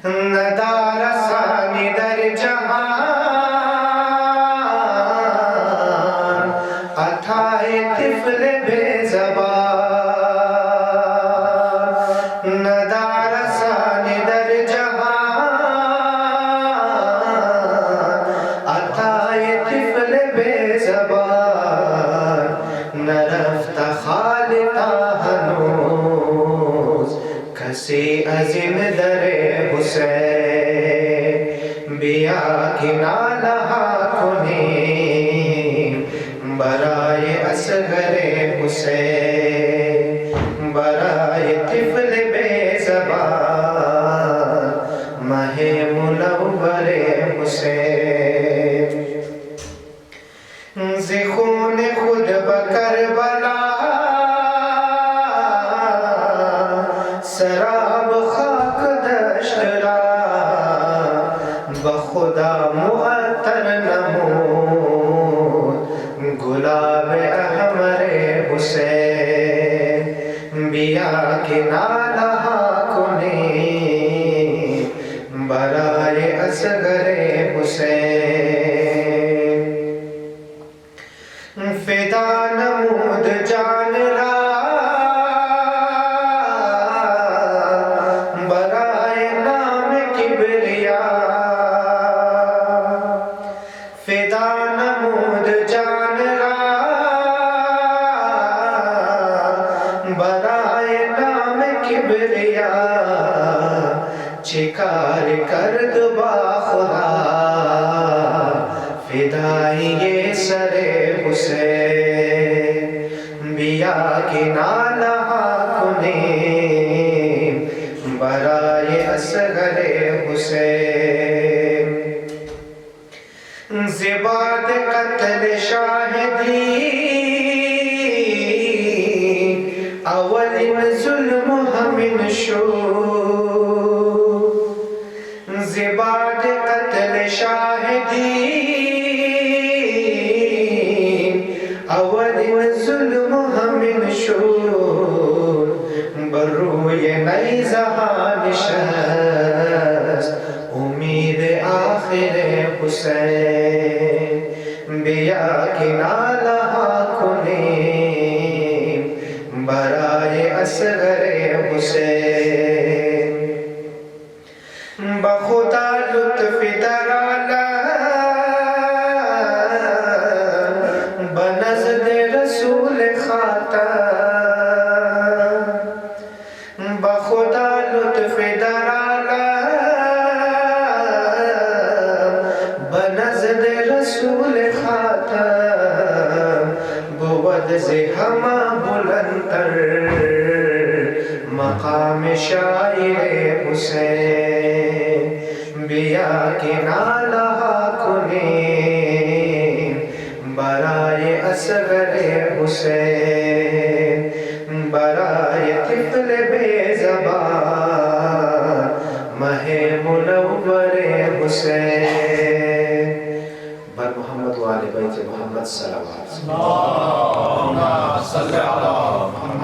ندار ثانی در جہان عطائے طفل بے زبان ندار ثانی در جہان عطائے طفل بے زبان نرفت خالقہ ہنوز کسی عظیم در حسین بیا کی نالہا کنیم برائے اصغر حسین برائے طفل بے زبان مہ منور حسین ز خون خود بکربلا سراب خاک دشت را بخدا معطر نمود گلاب احمر حسین بیا کی نالہا کنیم برائے اصغر حسین فدا نمود جان را برائے نام کبریا فدا نمود جان را برائے نام کبریا چکار کرد با خدا فدائی یہ سر حسین بیا کی نالہا کنیم برائے اصغر حسین زباد قتل شاہدی اولین ظلم ہمیں شو زباد قتل شاہدی اولین ظلم ہمیں شور بروی نئی زہان نشست امید آخر حسین بیا کی نالہا کنیم برائے اصغر حسین بخدا لطف در عالم بنزد رسول خاتم بخدا لطف در عالم بنزد رسول خاتم بود سے ہمہ بلندر مقام شاعر حسین بیا کی نالہا کنیم برائے اصغر حسین برائے طفل بے زبان مہ منور حسین بر محمد و آل بیت محمد صلوات